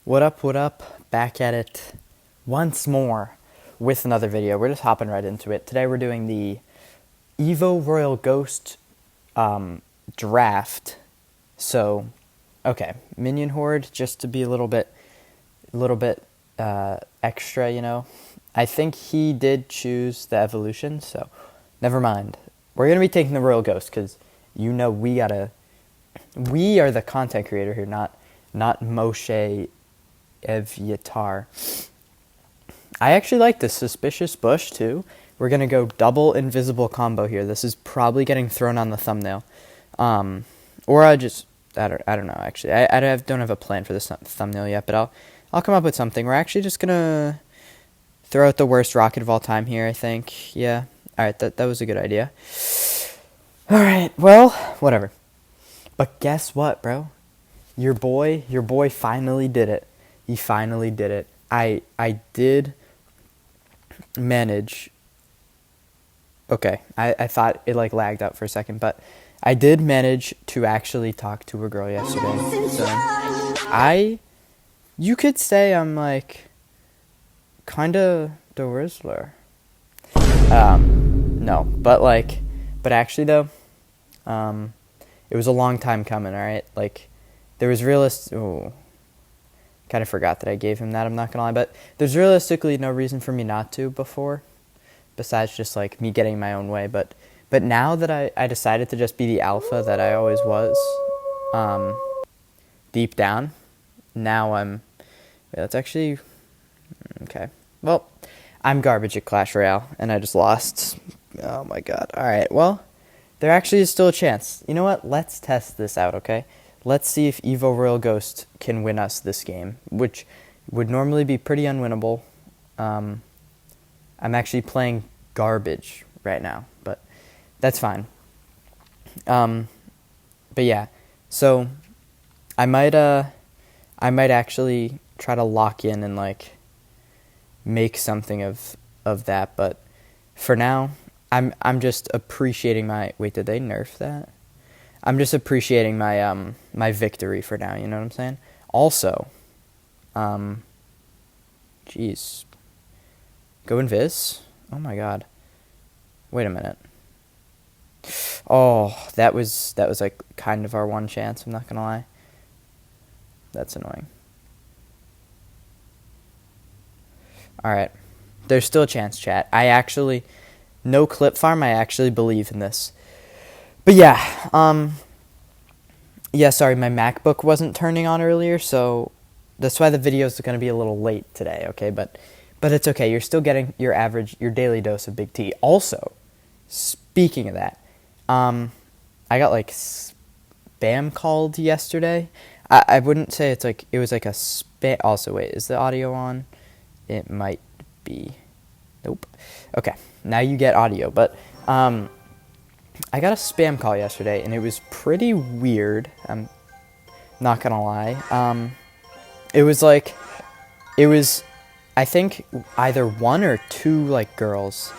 What up, what up? Back at it once more with another video. We're just hopping right into it. Today we're doing the Evo Royal Ghost draft. So, okay, Minion Horde, just to be a little bit extra, you know. I think he did choose the evolution, so never mind. We're going to be taking the Royal Ghost because, you know, we are the content creator here, not Moshe Evyatar. I actually like this Suspicious Bush too. We're going to go double invisible combo here. This is probably getting thrown on the thumbnail. Or I don't know actually. I don't have a plan for this thumbnail yet, but I'll come up with something. We're actually just going to throw out the worst rocket of all time here, I think. Yeah. All right, that was a good idea. All right. Well, whatever. But guess what, bro? Your boy finally did it. He finally did it. I did manage. Okay, I thought it like lagged out for a second, but I did manage to actually talk to a girl yesterday. So you could say I'm like kind of the Rizzler. No, but actually though, it was a long time coming. All right, like there was kind of forgot that I gave him that, I'm not gonna lie, but there's realistically no reason for me not to before, besides just like me getting my own way, but now that I decided to just be the alpha that I always was, deep down, now that's actually, okay, well, I'm garbage at Clash Royale, and I just lost, oh my god, alright, well, there actually is still a chance, you know what, let's test this out, okay? Let's see if Evo Royal Ghost can win us this game, which would normally be pretty unwinnable. I'm actually playing garbage right now, but that's fine. But yeah, so I might actually try to lock in and like make something of that, but for now, I'm just appreciating my. Wait, did they nerf that? I'm just appreciating my my victory for now, you know what I'm saying? Also, jeez. Go invis? Oh my god. Wait a minute. Oh, that was like kind of our one chance, I'm not gonna lie. That's annoying. Alright. There's still a chance, chat. No clip farm, I actually believe in this. But yeah, sorry, my MacBook wasn't turning on earlier, so that's why the video is going to be a little late today, okay? But it's okay. You're still getting your daily dose of Big T. Also, speaking of that, I got like spam called yesterday. I wouldn't say it was like a spam. Also, wait, is the audio on? It might be. Nope. Okay, now you get audio, but I got a spam call yesterday, and it was pretty weird. I'm not gonna lie. It was, I think, either one or two, like, girls.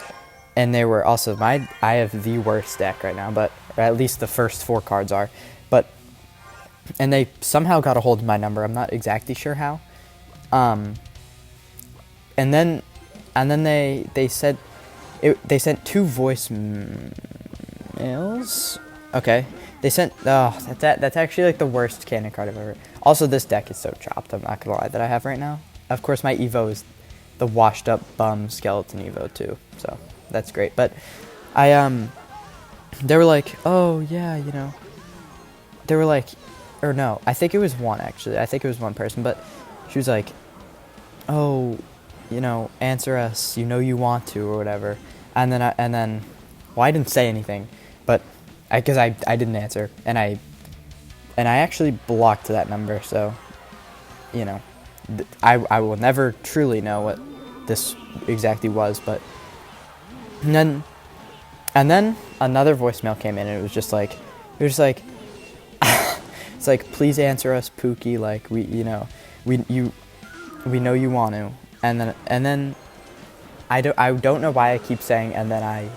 And they were also, I have the worst deck right now, or at least the first 4 cards are. And they somehow got a hold of my number. I'm not exactly sure how. And then they said, they sent 2 voice mails. Okay, they sent. Oh, that's actually like the worst cannon card I've ever. Also, this deck is so chopped. I'm not gonna lie that I have right now. Of course, my Evo is the washed up bum skeleton Evo too, so that's great. But they were like, oh yeah, you know. They were like, or no, I think it was one actually. I think it was one person, but she was like, oh, you know, answer us. You know you want to or whatever. And then, well, I didn't say anything. But because I didn't answer, and I actually blocked that number, so, you know, I will never truly know what this exactly was, but, and then another voicemail came in, and it was just like, it's like, please answer us, Pookie, like, we know you want to, and then, I don't know why I keep saying, and then I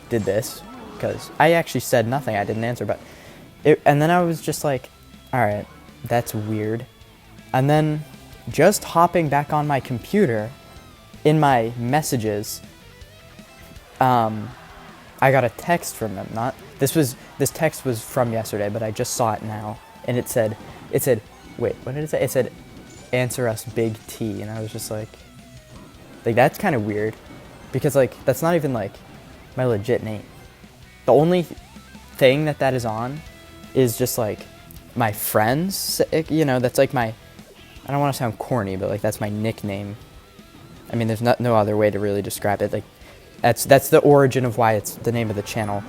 did this, because I actually said nothing. I didn't answer, and then I was just like, all right, that's weird. And then just hopping back on my computer, in my messages, I got a text from them. This text was from yesterday, but I just saw it now, and it said, wait, what did it say? It said, "Answer us, Big T," and I was just like that's kind of weird, because like that's not even like my legit name. The only thing that is on is just like my friends, that's like my, I don't want to sound corny, but like that's my nickname. I mean, there's no other way to really describe it. Like that's the origin of why it's the name of the channel.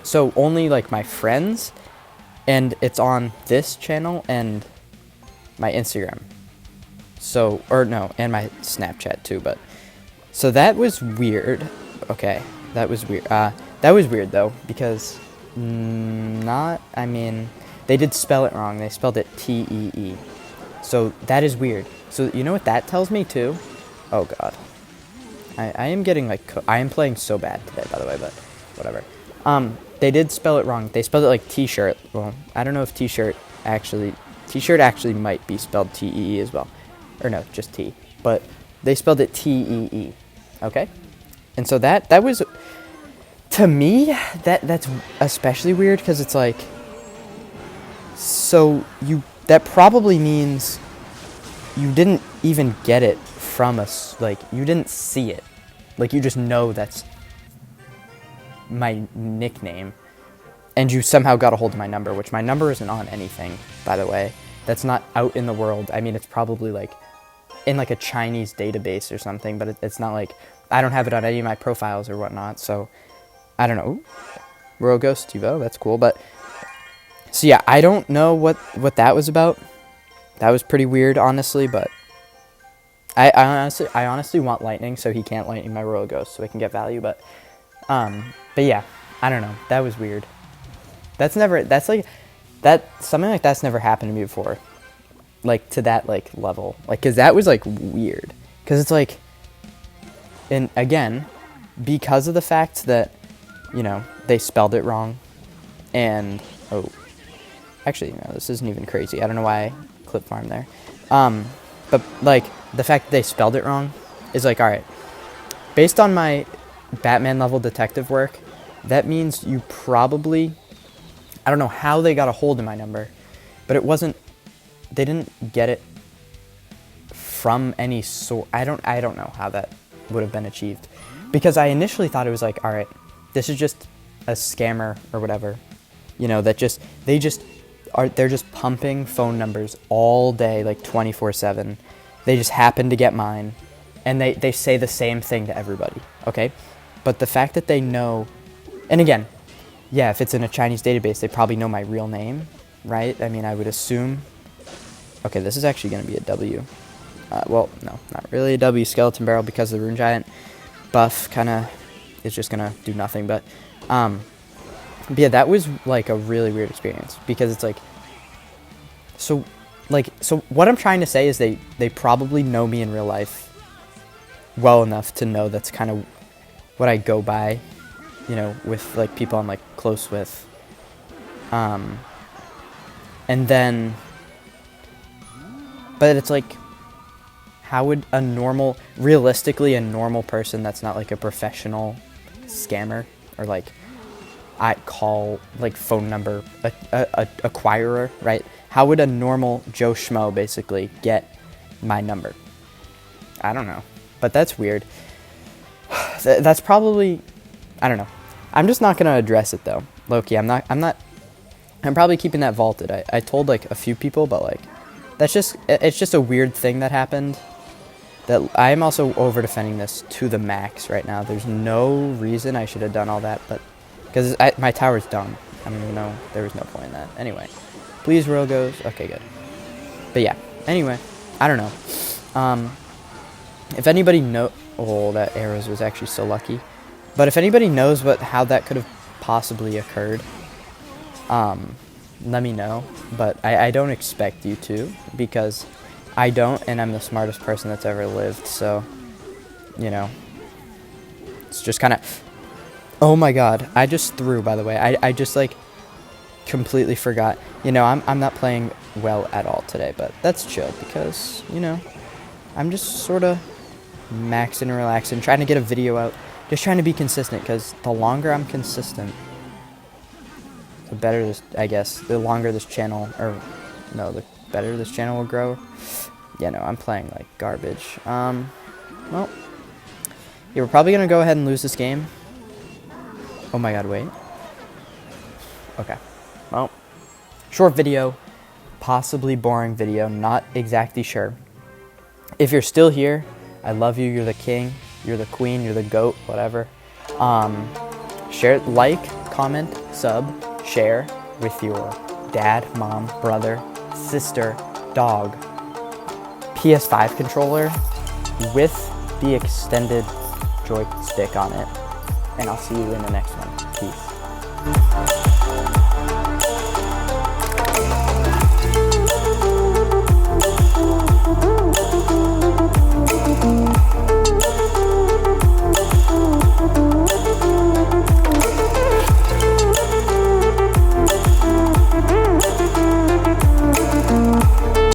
So only like my friends, and it's on this channel and my Instagram. So, or no, and my Snapchat too, but so that was weird. Okay, that was weird. That was weird though, because they did spell it wrong. They spelled it Tee. So that is weird. So you know what that tells me too? Oh god. I am getting like, I am playing so bad today, by the way, but whatever. They did spell it wrong. They spelled it like T-shirt. Well, I don't know if T-shirt actually might be spelled Tee as well. Or no, just T. But they spelled it Tee. Okay? And so that was, to me, that's especially weird, because it's like, so that probably means you didn't even get it from us, like you didn't see it, like you just know that's my nickname, and you somehow got a hold of my number, which my number isn't on anything, by the way. That's not out in the world. I mean, it's probably like in like a Chinese database or something, but it's not like, I don't have it on any of my profiles or whatnot, so I don't know. Royal Ghost Tivo, that's cool. But so yeah, I don't know what that was about. That was pretty weird, honestly, but I honestly want lightning, so he can't lightning my Royal Ghost, so I can get value. But yeah, I don't know. That was weird. Something like that's never happened to me before, like to that like level, like, because that was like weird, because it's like, and again, because of the fact that, they spelled it wrong, and actually, no, this isn't even crazy. I don't know why I clip farm there, but like the fact that they spelled it wrong is like, all right, based on my Batman level detective work, that means you probably, I don't know how they got a hold of my number, but they didn't get it from any source. I don't know how that would have been achieved, because I initially thought it was like, all right, this is just a scammer or whatever, they're just pumping phone numbers all day, like 24/7. They just happen to get mine, and they say the same thing to everybody, okay? But the fact that they know, and again, yeah, if it's in a Chinese database, they probably know my real name, right? I mean, I would assume. Okay, this is actually going to be a W. Well, no, not really a W. Skeleton Barrel, because the Rune Giant buff kind of is just going to do nothing. But yeah, that was like a really weird experience, because it's like, so what I'm trying to say is they probably know me in real life well enough to know that's kind of what I go by, with like people I'm like close with. And then, but it's like, how would realistically a normal person that's not like a professional scammer, or like I call like phone number a acquirer, right? How would a normal Joe Schmo basically get my number? I don't know, but that's weird. That's probably, I don't know. I'm just not gonna address it though, Loki. I'm probably keeping that vaulted. I told like a few people, but like it's just a weird thing that happened. That I'm also over defending this to the max right now. There's no reason I should have done all that, but because my tower's done. I don't even know. There was no point in that. Anyway, please Royal goes. Okay, good. But yeah. Anyway, I don't know. If anybody that arrows was actually so lucky. But if anybody knows how that could have possibly occurred, let me know. But I don't expect you to, because I don't, and I'm the smartest person that's ever lived, so, it's just kind of, oh my god, I just threw, by the way, I just, like, completely forgot, I'm not playing well at all today, but that's chill because, you know, I'm just sort of maxing and relaxing, trying to get a video out, just trying to be consistent, because the longer I'm consistent, the better this, I guess, the longer this channel, or no, the better this channel will grow. Yeah, no, I'm playing like garbage. Well, yeah, we're probably going to go ahead and lose this game. Oh my god, wait. Okay. Well, short video, possibly boring video, not exactly sure. If you're still here, I love you, you're the king, you're the queen, you're the goat, whatever. Share, like, comment, sub, share with your dad, mom, brother, sister, dog, PS5 controller with the extended joystick on it. And I'll see you in the next one. Peace.